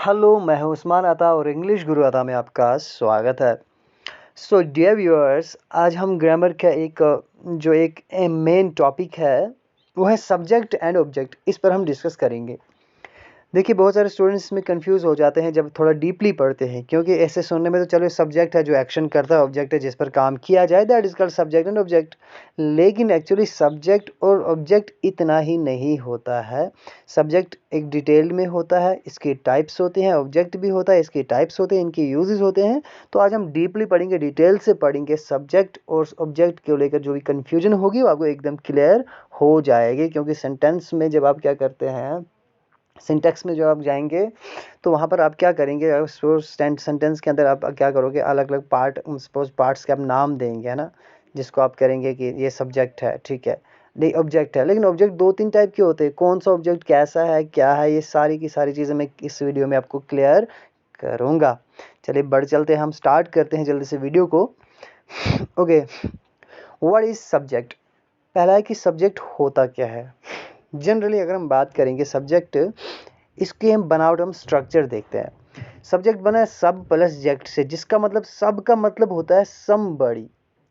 Hello, मैं हूँ उस्मान अता और इंग्लिश गुरु अता में आपका स्वागत है। सो डियर व्यूअर्स, आज हम ग्रामर का एक मेन टॉपिक है, वो है सब्जेक्ट एंड ऑब्जेक्ट। इस पर हम डिस्कस करेंगे। देखिए, बहुत सारे स्टूडेंट्स में कंफ्यूज हो जाते हैं जब थोड़ा डीपली पढ़ते हैं, क्योंकि ऐसे सुनने में तो चलो सब्जेक्ट है जो एक्शन करता है, ऑब्जेक्ट है जिस पर काम किया जाए, that is called subject and object. लेकिन एक्चुअली सब्जेक्ट और ऑब्जेक्ट इतना ही नहीं होता है। सब्जेक्ट एक डिटेल में होता है, इसके टाइप्स होते हैं, ऑब्जेक्ट भी होता है, इसके टाइप्स होते हैं, इनके यूजेस होते हैं। तो आज हम डीपली पढ़ेंगे, डिटेल से पढ़ेंगे। सब्जेक्ट और ऑब्जेक्ट को लेकर जो भी कन्फ्यूजन होगी वो आपको एकदम क्लियर हो जाएगी, क्योंकि सेंटेंस में जब आप क्या करते हैं, सिंटेक्स में जो आप जाएंगे तो वहाँ पर आप क्या करेंगे, सेंटेंस के अंदर आप क्या करोगे, अलग अलग पार्ट, सपोज पार्ट्स के आप नाम देंगे, है ना, जिसको आप करेंगे कि ये सब्जेक्ट है, ठीक है, नहीं ऑब्जेक्ट है। लेकिन ऑब्जेक्ट दो तीन टाइप के होते हैं। कौन सा ऑब्जेक्ट कैसा है, क्या है, ये सारी की सारी चीज़ें मैं इस वीडियो में आपको क्लियर करूँगा। चलिए बढ़ चलते हैं, हम स्टार्ट करते हैं जल्दी से वीडियो को। Okay, what is subject. पहला है कि सब्जेक्ट होता क्या है। जनरली अगर हम बात करेंगे सब्जेक्ट, इसके हम बनावट, हम स्ट्रक्चर देखते हैं। सब्जेक्ट बना है सब प्लस जेक्ट से, जिसका मतलब सब का मतलब होता है समबडी,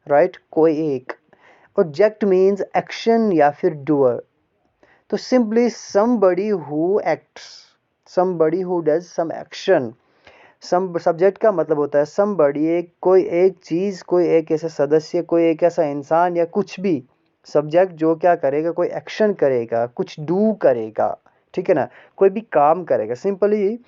राइट, कोई एक। और जेक्ट मीन्स एक्शन या फिर डूअर। तो simply somebody who acts, somebody who does some action. Subject का मतलब होता है समबडी, एक कोई एक चीज, कोई एक ऐसा सदस्य, कोई एक ऐसा इंसान या कुछ भी। सब्जेक्ट जो क्या करेगा, कोई एक्शन करेगा, कुछ डू करेगा, ठीक है ना, कोई भी काम करेगा। सिंपली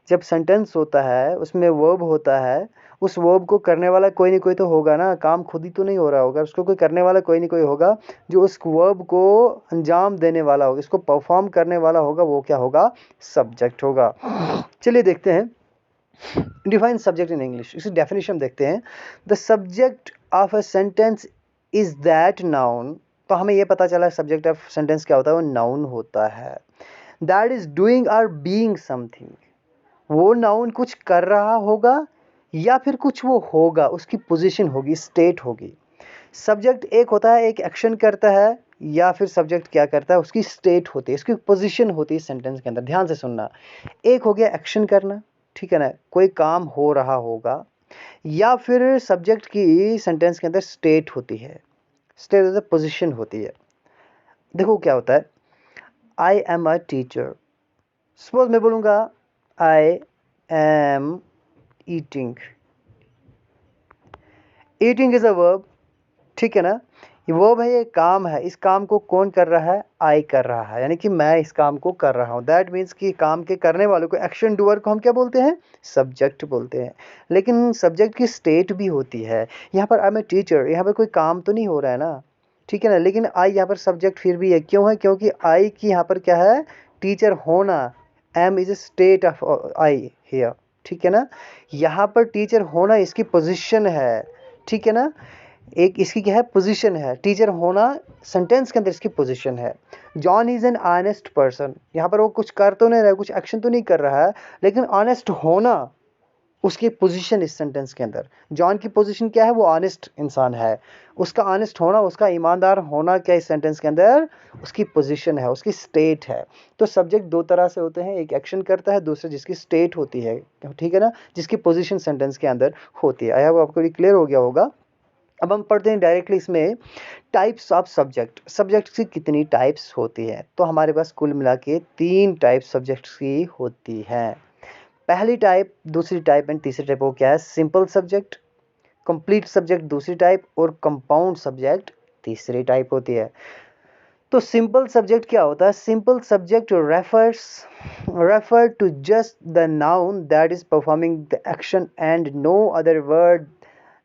जब सेंटेंस होता है उसमें वर्ब होता है, उस वर्ब को करने वाला कोई नहीं कोई तो होगा ना, काम खुद ही तो नहीं हो रहा होगा, उसको कोई करने वाला कोई नहीं कोई होगा जो उस वर्ब को अंजाम देने वाला होगा, इसको परफॉर्म करने वाला होगा, वो क्या होगा, सब्जेक्ट होगा। चलिए देखते हैं डिफाइन सब्जेक्ट इन इंग्लिश। इसकी डेफिनेशन देखते हैं। The subject of a sentence is that noun. तो हमें यह पता चला सब्जेक्ट ऑफ सेंटेंस क्या होता है, वो नाउन होता है। दैट इज डूइंग और बीइंग समथिंग। वो नाउन कुछ कर रहा होगा या फिर कुछ वो होगा, उसकी पोजीशन होगी, स्टेट होगी। सब्जेक्ट एक होता है, एक एक्शन करता है, या फिर सब्जेक्ट क्या करता है, उसकी स्टेट होती है, उसकी पोजीशन होती है सेंटेंस के अंदर। ध्यान से सुनना, एक हो गया एक्शन करना, ठीक है ना, कोई काम हो रहा होगा, या फिर सब्जेक्ट की सेंटेंस के अंदर स्टेट होती है, स्टेट मतलब पोजीशन होती है। देखो क्या होता है, I am a teacher. Suppose मैं बोलूँगा I am eating. Eating is a verb, ठीक है ना, ये वर्ब है, ये काम है। इस काम को कौन कर रहा है, आई कर रहा है, यानी कि मैं इस काम को कर रहा हूँ। दैट मीन्स कि काम के करने वालों को, एक्शन डूअर को हम क्या बोलते हैं, सब्जेक्ट बोलते हैं। लेकिन सब्जेक्ट की स्टेट भी होती है। यहाँ पर आई एम ए टीचर, यहाँ पर कोई काम तो नहीं हो रहा है ना, ठीक है ना, लेकिन आई यहाँ पर सब्जेक्ट फिर भी है। क्यों है, क्योंकि आई की यहाँ पर क्या है, टीचर होना। Am is a state of I here, ठीक है ना। यहाँ पर टीचर होना इसकी पोजिशन है, ठीक है ना, एक इसकी क्या है, पोजीशन है। टीचर होना सेंटेंस के अंदर इसकी पोजीशन है। John is an honest person, यहाँ पर वो कुछ कर तो नहीं रहा है, कुछ एक्शन तो नहीं कर रहा है, लेकिन ऑनेस्ट होना उसकी पोजीशन इस सेंटेंस के अंदर। जॉन की पोजीशन क्या है, वो ऑनेस्ट इंसान है। उसका ऑनेस्ट होना, उसका ईमानदार होना क्या इस सेंटेंस के अंदर, उसकी पोजीशन है, उसकी स्टेट है। तो सब्जेक्ट दो तरह से होते हैं, एक एक्शन करता है, दूसरा जिसकी स्टेट होती है, ठीक है ना, जिसकी पोजीशन सेंटेंस के अंदर होती है। आई होप आपको क्लियर हो गया होगा। अब हम पढ़ते हैं डायरेक्टली इसमें टाइप्स ऑफ सब्जेक्ट। सब्जेक्ट की कितनी टाइप्स होती है, तो हमारे पास कुल मिला के 3 टाइप सब्जेक्ट्स की होती हैं। पहली टाइप, दूसरी टाइप एंड तीसरी टाइप वो क्या है, सिंपल सब्जेक्ट, कंप्लीट सब्जेक्ट दूसरी टाइप, और कंपाउंड सब्जेक्ट तीसरी टाइप होती है। तो सिंपल सब्जेक्ट क्या होता है, simple subject refer to just the noun that is performing the action and no other word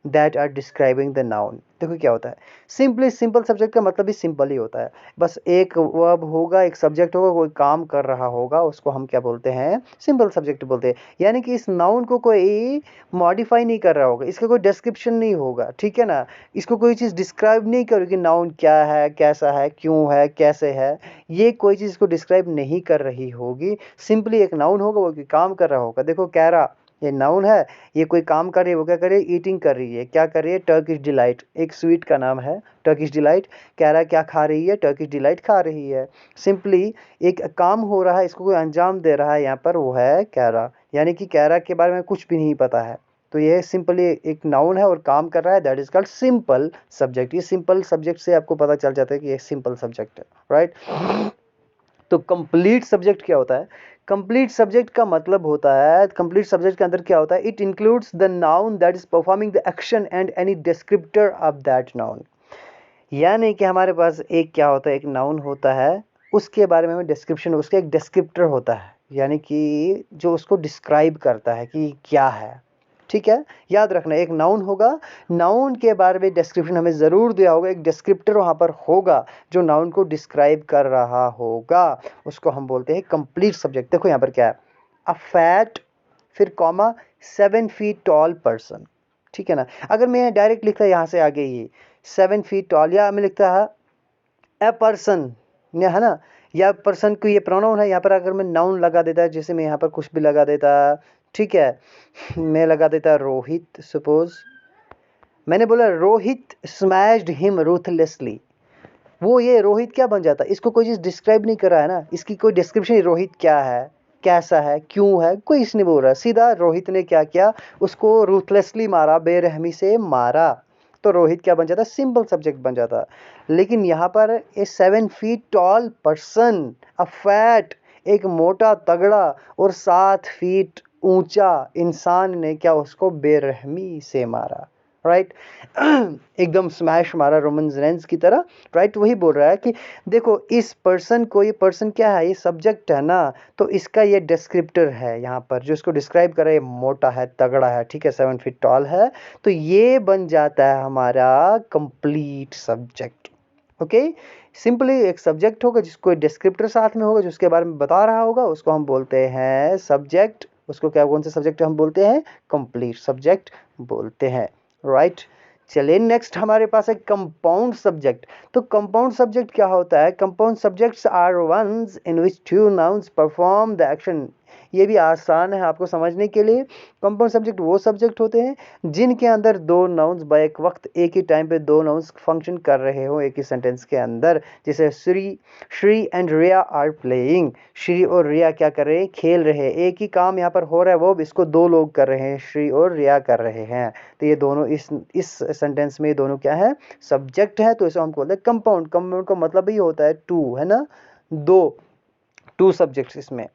that are describing the noun. देखो क्या होता है, सिंपली सिंपल सब्जेक्ट का मतलब भी सिंपल ही होता है। बस एक वर्ब होगा, एक सब्जेक्ट होगा, कोई काम कर रहा होगा, उसको हम क्या बोलते हैं, सिंपल सब्जेक्ट बोलते हैं। यानी कि इस नाउन को कोई मॉडिफाई नहीं कर रहा होगा, इसका कोई डिस्क्रिप्शन नहीं होगा, ठीक है ना, इसको कोई चीज़ डिस्क्राइब नहीं करेगी, नाउन क्या है, कैसा है, क्यों है, कैसे है, ये कोई चीज़ को डिस्क्राइब नहीं कर रही होगी। सिंपली एक नाउन होगा, वो काम कर रहा होगा। देखो कह रहा, ये नाउन है, ये कोई काम कर रही है, वो क्या कर रही है, ईटिंग कर रही है। क्या कर रही है, टर्किश डिलाइट, एक स्वीट का नाम है टर्किश डिलाइट। कह रहा है क्या खा रही है, टर्किश डिलाइट खा रही है। सिंपली एक काम हो रहा है, इसको कोई अंजाम दे रहा है, यहाँ पर वो है कह रहा, यानी कि कैरा के बारे में कुछ भी नहीं पता है, तो ये सिंपली एक नाउन है और काम कर रहा है, that is called simple subject. ये सिंपल सब्जेक्ट से आपको पता चल जाता है कि ये सिंपल सब्जेक्ट है, राइट। तो कंप्लीट सब्जेक्ट क्या होता है? कंप्लीट सब्जेक्ट का मतलब होता है, कंप्लीट सब्जेक्ट के अंदर क्या होता है, it includes the noun that is performing the action and any descriptor of that noun. यानी कि हमारे पास एक क्या होता है, एक नाउन होता है, उसके बारे में डिस्क्रिप्शन, उसका एक डिस्क्रिप्टर होता है, यानी कि जो उसको डिस्क्राइब करता है कि क्या है, ठीक है। याद रखना, एक नाउन होगा, नाउन के बारे में डिस्क्रिप्शन हमें ज़रूर दिया होगा, एक डिस्क्रिप्टर वहाँ पर होगा जो नाउन को डिस्क्राइब कर रहा होगा, उसको हम बोलते हैं कंप्लीट सब्जेक्ट। देखो यहाँ पर क्या है, अ फैट, फिर कॉमा 7 फीट टॉल पर्सन, ठीक है ना। अगर मैं डायरेक्ट लिखता यहाँ से आगे ये 7 फीट टॉल, या मैं लिखता है ए पर्सन, है ना, या पर्सन को ये प्रोनाउन है, यहाँ पर अगर मैं नाउन लगा देता है, जैसे मैं यहाँ पर कुछ भी लगा देता, ठीक है, मैं लगा देता रोहित, सपोज मैंने बोला रोहित स्मैश्ड हिम रूथलेसली, वो ये रोहित क्या बन जाता, इसको कोई चीज़ डिस्क्राइब नहीं कर रहा है ना, इसकी कोई डिस्क्रिप्शन, रोहित क्या है, कैसा है, क्यों है, कोई इसने बोल रहा है, सीधा रोहित ने क्या किया, उसको रूथलेसली मारा, बेरहमी से मारा, तो रोहित क्या बन जाता, सिंपल सब्जेक्ट बन जाता। लेकिन यहाँ पर ए 7 feet tall person, a fat, एक मोटा तगड़ा और 7 फीट ऊंचा इंसान ने क्या उसको बेरहमी से मारा, राइट। एकदम स्मैश मारा रोमन रेंज की तरह, राइट। वही बोल रहा है कि देखो इस पर्सन को, ये पर्सन क्या है, ये सब्जेक्ट है ना, तो इसका ये डिस्क्रिप्टर है यहाँ पर जो इसको डिस्क्राइब कर रहा है, मोटा है, तगड़ा है, ठीक है, 7 फीट टॉल है, तो ये बन जाता है हमारा कंप्लीट सब्जेक्ट। ओके, सिंपली एक सब्जेक्ट होगा जिसको डिस्क्रिप्टर साथ में होगा, जो उसके बारे में बता रहा होगा, उसको हम बोलते हैं सब्जेक्ट। उसको क्या, कौन से सब्जेक्ट हम बोलते हैं, कंप्लीट सब्जेक्ट बोलते हैं, राइट। चलिए नेक्स्ट हमारे पास है कंपाउंड सब्जेक्ट। तो कंपाउंड सब्जेक्ट क्या होता है, compound subjects are ones in which two nouns perform the action. ये भी आसान है आपको समझने के लिए। कंपाउंड सब्जेक्ट वो सब्जेक्ट होते हैं जिनके अंदर दो नाउन्स बैक वक्त एक ही टाइम पे दो नाउन्स फंक्शन कर रहे हो एक ही सेंटेंस के अंदर। जैसे Shri and Riya are playing, Shri और रिया क्या कर रहे हैं, खेल रहे हैं, एक ही काम यहाँ पर हो रहा है, वो इसको दो लोग कर रहे हैं, श्री और रिया कर रहे हैं, तो ये दोनों इस सेंटेंस में दोनों क्या है, सब्जेक्ट है, तो इसे हम बोलते हैं कंपाउंड। कंपाउंड का मतलब ही होता है टू, है ना, दो, टू सब्जेक्ट्स इसमें,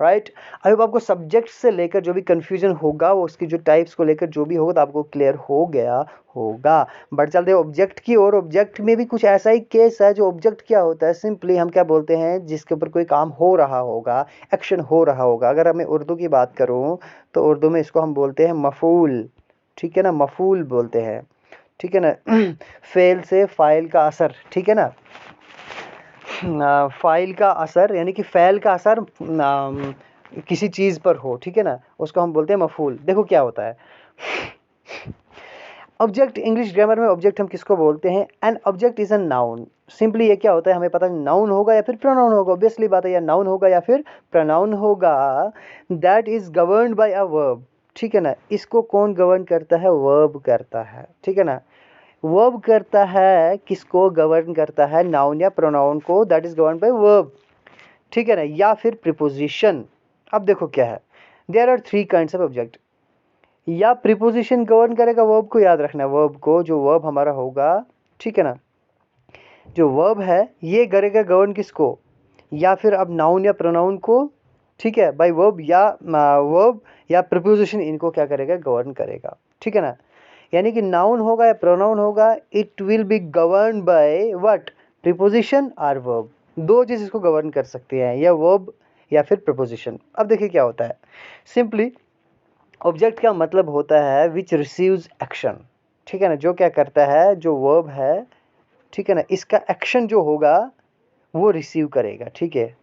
राइट। आई होप आपको सब्जेक्ट से लेकर जो भी कंफ्यूजन होगा, वो उसकी जो टाइप्स को लेकर जो भी होगा, तो आपको क्लियर हो गया होगा। बट चलते हैं ऑब्जेक्ट की ओर। ऑब्जेक्ट में भी कुछ ऐसा ही केस है। जो ऑब्जेक्ट क्या होता है, सिंपली हम क्या बोलते हैं, जिसके ऊपर कोई काम हो रहा होगा, एक्शन हो रहा होगा। अगर मैं उर्दू की बात करूँ तो उर्दू में इसको हम बोलते हैं मफूल, ठीक है ना, मफूल बोलते हैं, ठीक है ना। फेल से फाइल का असर, ठीक है ना, फाइल का असर, यानी कि फैल का असर किसी चीज़ पर हो, ठीक है ना, उसको हम बोलते हैं मफूल। देखो क्या होता है ऑब्जेक्ट, इंग्लिश ग्रामर में ऑब्जेक्ट हम किसको बोलते हैं, an object is a noun. Simply ये क्या होता है, हमें पता है नाउन होगा या फिर प्रोनाउन होगा, ऑब्वियसली बात है, या नाउन होगा या फिर प्रोनाउन होगा, that is governed bye a verb, ठीक है ना। इसको कौन गवर्न करता है, वर्ब करता है, ठीक है ना। वर्ब करता है, किसको गवर्न करता है, नाउन या प्रोनाउन को, that is govern by verb, ठीक है ना, या फिर प्रीपोजिशन। अब देखो क्या है, there are three kinds of object. या प्रीपोजिशन गवर्न करेगा वर्ब को, याद रखना वर्ब को, जो वर्ब हमारा होगा, ठीक है ना, जो वर्ब है ये करेगा गवर्न किसको, या फिर अब नाउन या प्रोनाउन को, ठीक है, बाय वर्ब या प्रीपोजिशन, इनको क्या करेगा, गवर्न करेगा, ठीक है ना। यानी कि नाउन होगा या प्रोनाउन होगा, it will be govern by what, preposition और वर्ब। दो चीज इसको गवर्न कर सकते हैं, या वर्ब या फिर प्रीपोजिशन। अब देखिए क्या होता है, सिंपली ऑब्जेक्ट का मतलब होता है विच रिसीव्स एक्शन, ठीक है ना, जो क्या करता है, जो वर्ब है, ठीक है ना, इसका एक्शन जो होगा वो रिसीव करेगा, ठीक है।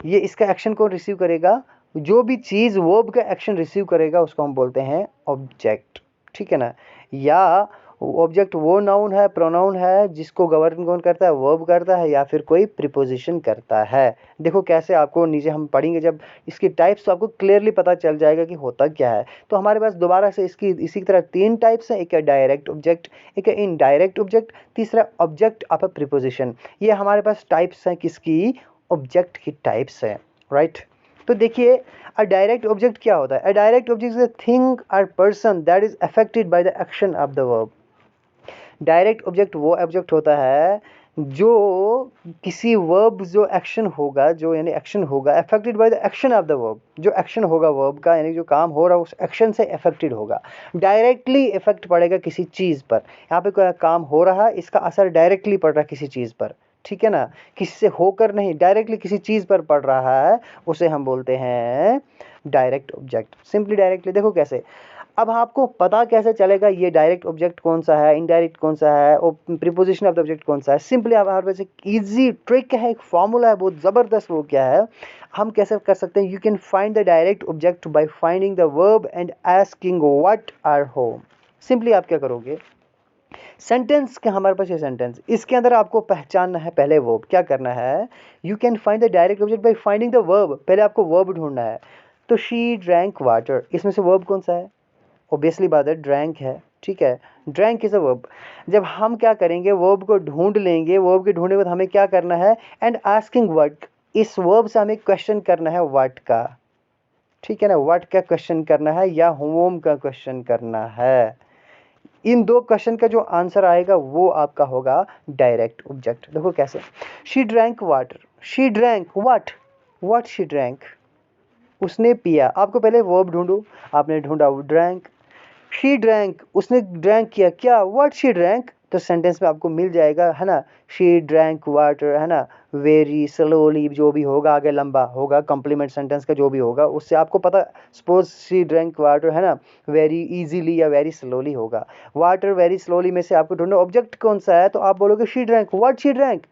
ये इसका एक्शन कौन रिसीव करेगा, जो भी चीज़ वर्ब का एक्शन रिसीव करेगा उसको हम बोलते हैं ऑब्जेक्ट, ठीक है ना। या ऑब्जेक्ट वो नाउन है, प्रोनाउन है, जिसको गवर्न कौन करता है, वर्ब करता है, या फिर कोई प्रीपोजिशन करता है। देखो कैसे, आपको नीचे हम पढ़ेंगे जब इसकी टाइप्स, तो आपको क्लियरली पता चल जाएगा कि होता क्या है। तो हमारे पास दोबारा से इसकी इसी तरह तीन टाइप्स हैं, एक है डायरेक्ट ऑब्जेक्ट, एक है इनडायरेक्ट ऑब्जेक्ट, तीसरा ऑब्जेक्ट ऑफ अ प्रीपोजिशन। ये हमारे पास टाइप्स हैं किसकी, ऑब्जेक्ट की टाइप्स हैं, राइट। तो देखिए अ डायरेक्ट ऑब्जेक्ट क्या होता है? A direct object is a thing or person that is affected by the action of the verb. Direct object वो ऑब्जेक्ट होता है जो किसी वर्ब जो एक्शन होगा, जो यानी एक्शन होगा affected by the action of the verb, जो एक्शन होगा वर्ब का यानी जो काम हो रहा है उस एक्शन से अफेक्टेड होगा, डायरेक्टली इफेक्ट पड़ेगा किसी चीज़ पर। यहाँ पे कोई काम हो रहा है, इसका असर डायरेक्टली पड़ रहा है किसी चीज़ पर, ठीक है ना, किसी से होकर नहीं, डायरेक्टली किसी चीज़ पर पड़ रहा है, उसे हम बोलते हैं डायरेक्ट ऑब्जेक्ट। सिंपली डायरेक्टली देखो कैसे। अब आपको पता कैसे चलेगा ये डायरेक्ट ऑब्जेक्ट कौन सा है, इनडायरेक्ट कौन सा है और प्रीपोजिशन ऑफ द ऑब्जेक्ट कौन सा है? सिंपली हमारे पास एक इजी ट्रिक है, एक फॉर्मूला है बहुत ज़बरदस्त। वो क्या है, हम कैसे कर सकते हैं? You can find the direct object by finding the verb and asking what or whom. Simply आप क्या करोगे, सेंटेंस के हमारे पास ये सेंटेंस, इसके अंदर आपको पहचानना है पहले वर्ब। क्या करना है, you can find the direct object by finding the verb. पहले आपको वर्ब ढूंढना है। तो शी ड्रैंक वाटर, इसमें से वर्ब कौन सा है? ऑब्वियसली बात है ड्रैंक है, ठीक है, ड्रैंक इज अ वर्ब। जब हम क्या करेंगे, वर्ब को ढूंढ लेंगे, वर्ब के ढूंढने के बाद हमें क्या करना है, एंड आस्किंग व्हाट, इस वर्ब से हमें क्वेश्चन करना है व्हाट का, ठीक है ना, व्हाट का क्वेश्चन करना है या होम का क्वेश्चन करना है। इन दो क्वेश्चन का जो आंसर आएगा वो आपका होगा डायरेक्ट ऑब्जेक्ट। देखो कैसे, she drank water, she drank what, what she drank, उसने पिया। आपको पहले वर्ब ढूंढो, आपने ढूंढा ड्रैंक, शी ड्रैंक, उसने ड्रैंक किया क्या, व्हाट शी ड्रैंक, तो सेंटेंस में आपको मिल जाएगा, है ना, शी ड्रैंक वाटर, है ना, वेरी स्लोली, जो भी होगा आगे लंबा होगा, कॉम्प्लीमेंट सेंटेंस का जो भी होगा उससे आपको पता, सपोज शी ड्रैंक वाटर, है ना, वेरी इजीली या वेरी स्लोली होगा। वाटर वेरी स्लोली में से आपको ढूंढना ऑब्जेक्ट कौन सा है, तो आप बोलोगे she drank, what she drank,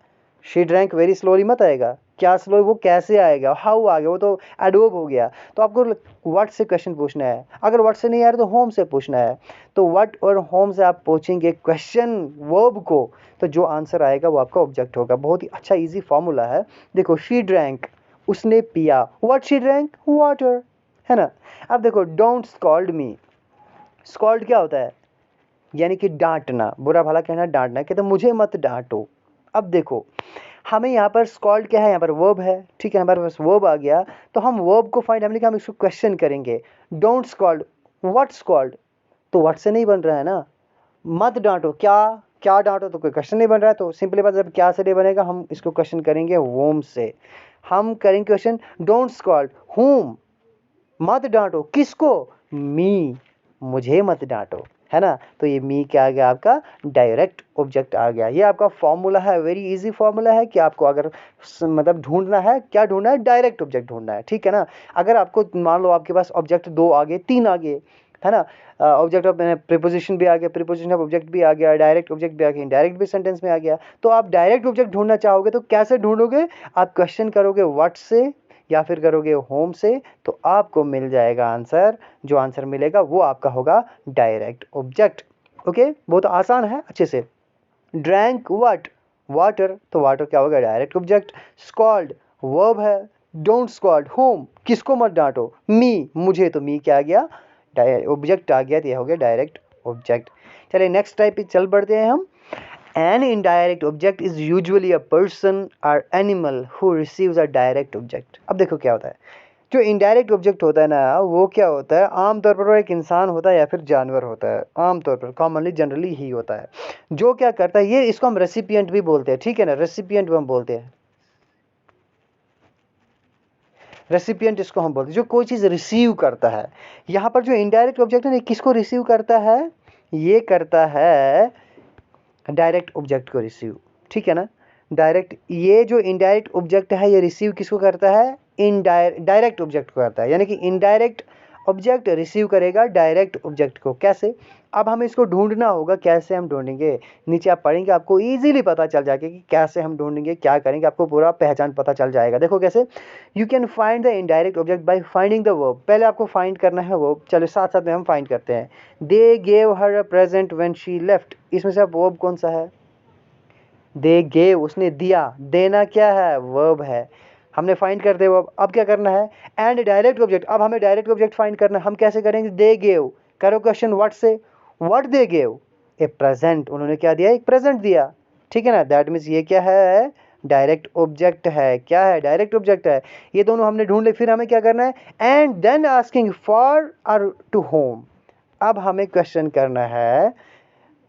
she drank very slowly मत आएगा, क्या स्लो, वो कैसे आएगा, हाउ आ गया, वो तो एडवर्ब हो गया। तो आपको व्हाट से क्वेश्चन पूछना है, अगर व्हाट से नहीं आ रहा तो होम से पूछना है। तो व्हाट और होम से आप पूछेंगे क्वेश्चन वर्ब को, तो जो आंसर आएगा वो आपका ऑब्जेक्ट होगा। बहुत ही अच्छा इजी फॉर्मूला है। देखो शी ड्रैंक, उसने पिया, व्हाट शी ड्रैंक, वाटर, है ना। अब देखो डोंट स्कॉल्ड मी, स्कॉल्ड क्या होता है, यानी कि डांटना, बुरा भला कहना, डांटना, कहते मुझे मत डांटो। अब देखो हमें यहाँ पर स्कॉल्ड क्या है, यहाँ पर वर्ब है, ठीक है, हमारे पास वर्ब आ गया, तो हम वर्ब को फाइंड, हमने कहा हम इसको क्वेश्चन करेंगे। डोंट स्कॉल्ड, व्हाट स्कॉल्ड, तो व्हाट से नहीं बन रहा है ना, मत डांटो, क्या क्या डांटो, तो कोई क्वेश्चन नहीं बन रहा है। तो सिंपली बात, जब क्या से नहीं बनेगा, हम इसको क्वेश्चन करेंगे वोम से। हम करेंगे क्वेश्चन, डोंट स्कॉल्ड होम, मत डांटो, किसको, मी, मुझे मत डांटो, है ना। तो ये मी क्या आ गया, आपका डायरेक्ट ऑब्जेक्ट आ गया। ये आपका फॉर्मूला है, वेरी इजी फॉर्मूला है कि आपको अगर मतलब ढूंढना है, क्या ढूंढना है, डायरेक्ट ऑब्जेक्ट ढूंढना है, ठीक है ना। अगर आपको मान लो आपके पास ऑब्जेक्ट दो आ गए, तीन आ गए, है ना, ऑब्जेक्ट ऑफ प्रीपोजिशन भी आ गया, प्रीपोजिशन ऑफ ऑब्जेक्ट भी आ गया, डायरेक्ट ऑब्जेक्ट भी आ गया, इनडायरेक्ट भी सेंटेंस में आ गया, तो आप डायरेक्ट ऑब्जेक्ट ढूंढना चाहोगे तो कैसे ढूंढोगे, आप क्वेश्चन करोगे व्हाट से या फिर करोगे होम से, तो आपको मिल जाएगा आंसर। जो आंसर मिलेगा वो आपका होगा डायरेक्ट ऑब्जेक्ट। ओके, बहुत आसान है, अच्छे से। ड्रैंक व्हाट, वाटर, तो वाटर क्या होगा, डायरेक्ट ऑब्जेक्ट। स्कॉल्ड वर्ब है, डोंट स्कॉल्ड होम, किसको मत डांटो, मी, मुझे, तो मी क्या आ गया, ऑब्जेक्ट आ गया, तो यह हो गया डायरेक्ट ऑब्जेक्ट। चलिए नेक्स्ट टाइप पे चल बढ़ते हैं हम। An indirect object is usually a person or animal who receives a direct object। अब देखो क्या होता है, जो इनडायरेक्ट ऑब्जेक्ट होता है ना, वो क्या होता है, आमतौर पर वो एक इंसान होता है या फिर जानवर होता है, आमतौर पर कॉमनली जनरली ही होता है। जो क्या करता है, ये इसको हम रेसिपिएंट भी बोलते हैं, ठीक है ना, रेसिपिएंट हम बोलते हैं, रेसिपिएंट इसको हम बोलते हैं, जो कोई चीज़ रिसीव करता है। यहाँ पर जो इनडायरेक्ट ऑब्जेक्ट है, किसको रिसीव करता है, ये करता है डायरेक्ट ऑब्जेक्ट को रिसीव, ठीक है ना। डायरेक्ट, ये जो इनडायरेक्ट ऑब्जेक्ट है ये रिसीव किसको करता है, डायरेक्ट ऑब्जेक्ट को करता है, यानी कि इनडायरेक्ट ऑब्जेक्ट रिसीव करेगा डायरेक्ट ऑब्जेक्ट को। कैसे, अब हमें इसको ढूंढना होगा, कैसे हम ढूंढेंगे, नीचे आप पढ़ेंगे आपको इजीली पता चल जाएगा कि कैसे हम ढूंढेंगे, क्या करेंगे, आपको पूरा पहचान पता चल जाएगा। देखो कैसे, you can find the indirect object by finding the verb. पहले आपको फाइंड करना है वर्ब, चलो साथ साथ में हम फाइंड करते हैं। They gave her a present when she left, इसमें से वर्ब कौन सा है, दे गेव, उसने दिया, देना क्या है, वर्ब है, हमने फाइंड कर दिया वर्ब। अब क्या करना है, एंड डायरेक्ट ऑब्जेक्ट, अब हमें डायरेक्ट ऑब्जेक्ट फाइंड करना है। हम कैसे करेंगे, दे गेव, करो क्वेश्चन व्हाट से, what they gave, A present, उन्होंने क्या दिया, एक प्रेजेंट दिया, ठीक है ना। दैट मीन्स ये क्या है, डायरेक्ट ऑब्जेक्ट है। क्या है? डायरेक्ट ऑब्जेक्ट है। ये दोनों हमने ढूंढ ले, फिर हमें क्या करना है? एंड देन आस्किंग फॉर और टू होम। अब हमें क्वेश्चन करना है,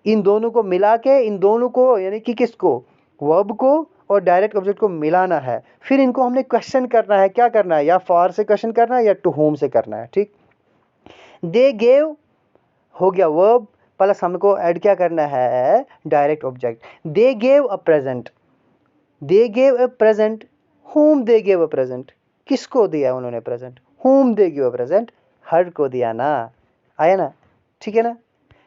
इन दोनों को मिला के, इन दोनों को यानी कि किसको? वर्ब को और डायरेक्ट ऑब्जेक्ट को मिलाना है। फिर इनको हमने क्वेश्चन करना है। क्या करना है? या फॉर से क्वेश्चन करना है या टू होम से करना है। ठीक, दे गेव हो गया वर्ब, प्लस हमको ऐड क्या करना है? Direct object. They gave a present, they gave a present, whom they gave a present, किसको दिया उन्होंने present? whom they give a present, her को दिया ना। आया ना? ठीक है ना?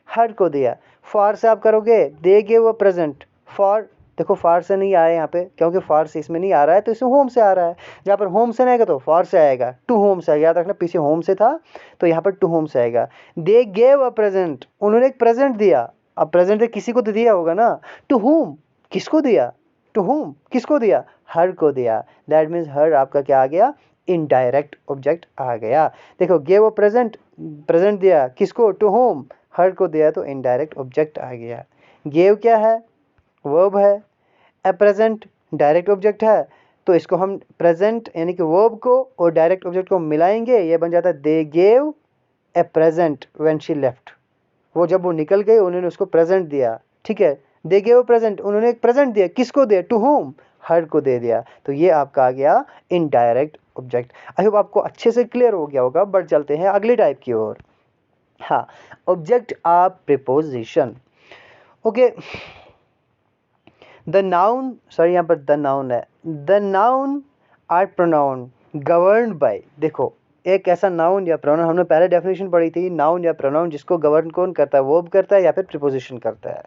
हर को दिया। फॉर से आप करोगे दे गेव अ प्रेजेंट, फॉर देखो फॉर से नहीं आया यहाँ पे, क्योंकि फॉर से इसमें नहीं आ रहा है, तो इसमें होम से आ रहा है। जहाँ पर होम से नहीं आएगा तो फॉर से आएगा, टू होम से आएगा। याद रखना पीछे होम से था तो यहाँ पर टू होम से आएगा। दे गेव अ प्रेजेंट, उन्होंने एक प्रेजेंट दिया। अब प्रेजेंट किसी को तो दिया होगा ना। टू होम, किसको दिया? टू होम, किसको दिया? हर को दिया। दैट मीन्स हर आपका क्या आ गया? इनडायरेक्ट ऑब्जेक्ट आ गया। देखो गेव अ प्रेजेंट, प्रेजेंट दिया किसको? टू होम, हर को दिया, तो इनडायरेक्ट ऑब्जेक्ट आ गया। गेव क्या है? वर्ब है। ए प्रेजेंट डायरेक्ट ऑब्जेक्ट है, तो इसको हम प्रेजेंट यानी कि वर्ब को और डायरेक्ट ऑब्जेक्ट को मिलाएंगे, ये बन जाता है they gave a present when she left. वो जब वो निकल गई उन्होंने उसको प्रेजेंट दिया। ठीक है, दे गेव प्रेजेंट, उन्होंने एक प्रेजेंट दिया, किसको दिया? टू होम, हर को दे दिया। तो ये आपका आ गया इनडायरेक्ट ऑब्जेक्ट। आई होप आपको अच्छे से क्लियर हो गया होगा। बढ़ चलते हैं अगले टाइप की ओर। हाँ, object of preposition. Okay, the noun, sorry यहाँ पर द नाउन है, the noun or pronoun govern by. देखो एक ऐसा नाउन या प्रोनाउन, हमने पहले डेफिनेशन पढ़ी थी, नाउन या प्रोनाउन जिसको गवर्न कौन करता है? वर्ब करता है या फिर प्रीपोजिशन करता है।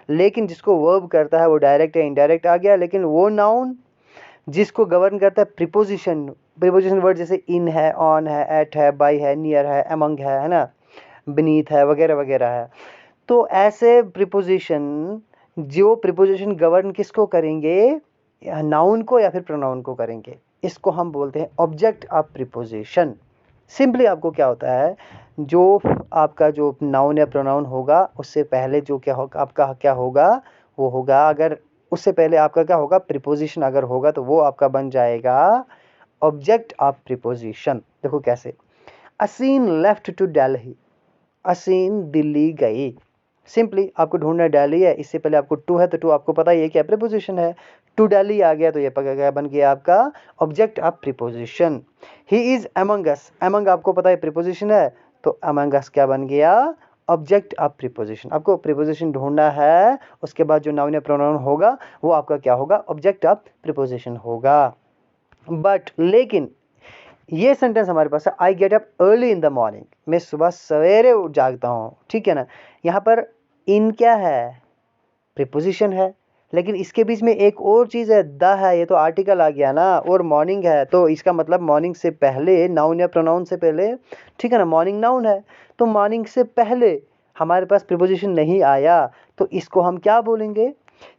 लेकिन जिसको वर्ब करता है वो डायरेक्ट या इनडायरेक्ट आ गया। लेकिन वो नाउन जिसको गवर्न करता है प्रीपोजिशन, प्रीपोजिशन वर्ड जैसे इन है, ऑन है, एट है, बाय है, नियर है, अमंग है ना, बीनीथ है, वगैरह वगैरह है। तो ऐसे प्रीपोजिशन, जो प्रीपोजिशन गवर्न किसको करेंगे? नाउन को या फिर प्रोनाउन को करेंगे। इसको हम बोलते हैं ऑब्जेक्ट ऑफ प्रीपोजिशन। सिंपली आपको क्या होता है, जो आपका जो नाउन या प्रोनाउन होगा उससे पहले जो क्या होगा आपका, क्या होगा? वो होगा, अगर उससे पहले आपका क्या होगा? प्रीपोजिशन अगर होगा तो वो आपका बन जाएगा ऑब्जेक्ट ऑफ प्रीपोजिशन। देखो कैसे, असीन लेफ्ट टू दिल्ली, असीन दिल्ली गई। सिंपली आपको ढूंढना दिल्ली है, इससे पहले आपको टू है, तो टू आपको पता ही है क्या प्रीपोजिशन है। टू दिल्ली आ गया तो ये क्या बन गया आपका? Object of preposition. He is among us, among आपको पता है प्रीपोजिशन है, तो अमंग अस क्या बन गया? Object of preposition. आपको प्रीपोजिशन ढूंढना है, उसके बाद जो नाउन या प्रोनाउन होगा वो आपका क्या होगा? ऑब्जेक्ट ऑफ प्रीपोजिशन होगा। बट लेकिन ये सेंटेंस हमारे पास है, I get up early in the morning, मैं सुबह सवेरे जागता हूँ। ठीक है ना? यहाँ पर इन क्या है? प्रीपोजिशन है। लेकिन इसके बीच में एक और चीज़ है, द है, ये तो आर्टिकल आ गया ना, और मॉर्निंग है, तो इसका मतलब मॉर्निंग से पहले, नाउन या प्रोनाउन से पहले, ठीक है ना, मॉर्निंग नाउन है, तो मॉर्निंग से पहले हमारे पास प्रीपोजिशन नहीं आया, तो इसको हम क्या बोलेंगे?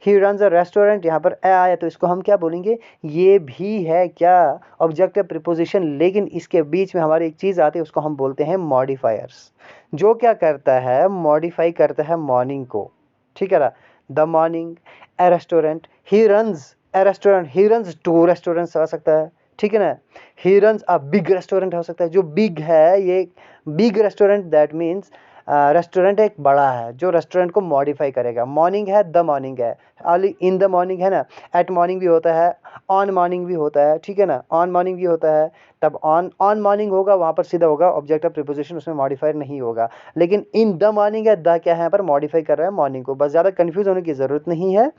ही रन्स अ रेस्टोरेंट, यहाँ पर ए आया तो इसको हम क्या बोलेंगे? ये भी है क्या? Object of preposition. लेकिन इसके बीच में हमारी एक चीज़ आती है, उसको हम बोलते हैं मॉडिफायर्स, जो क्या करता है? मॉडिफाई करता है मॉर्निंग को। ठीक है ना? The morning, a restaurant, he runs a restaurant, he runs two restaurants आ सकता है। ठीक है ना? He runs a big restaurant हो सकता है। जो बिग है, ये big restaurant, that means restaurant एक बड़ा है जो रेस्टोरेंट को मॉडिफाई करेगा। मॉर्निंग है, द मॉर्निंग है, अर्ली इन द मॉर्निंग है ना, एट मॉर्निंग भी होता है, ऑन मॉर्निंग भी होता है। ठीक है ना? ऑन मॉर्निंग भी होता है, तब ऑन मॉर्निंग होगा, वहाँ पर सीधा होगा ऑब्जेक्ट ऑफ प्रीपोजिशन, उसमें मॉडिफायर नहीं होगा। लेकिन इन द मॉर्निंग है, द क्या है यहाँ पर? मॉडिफाई कर रहा है मॉर्निंग को। बस ज़्यादा कन्फ्यूज होने की ज़रूरत नहीं है।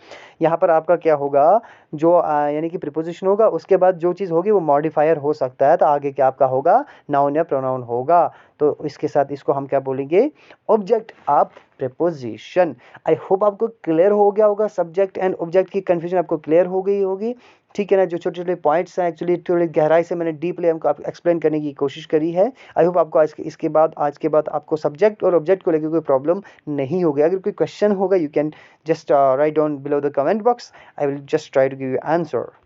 यहाँ पर आपका क्या होगा, जो यानी कि प्रीपोजिशन होगा, उसके बाद जो चीज़ होगी वो मॉडिफायर हो सकता है, तो आगे क्या आपका होगा? नाउन या प्रोनाउन होगा। तो इसके साथ इसको हम क्या बोलेंगे? Object of preposition. I hope आपको क्लियर हो गया होगा, सब्जेक्ट एंड ऑब्जेक्ट की कंफ्यूजन आपको क्लियर हो गई होगी। ठीक है ना? जो छोटे छोटे पॉइंट्स हैं, एक्चुअली थोड़ी गहराई से मैंने डीपली हमको एक्सप्लेन करने की कोशिश करी है। आई होप आपको इसके बाद, आज के बाद आपको सब्जेक्ट और ऑब्जेक्ट को लेकर कोई प्रॉब्लम नहीं होगी। अगर कोई क्वेश्चन होगा, you can just write down below the comment box, I will just try to give you answer.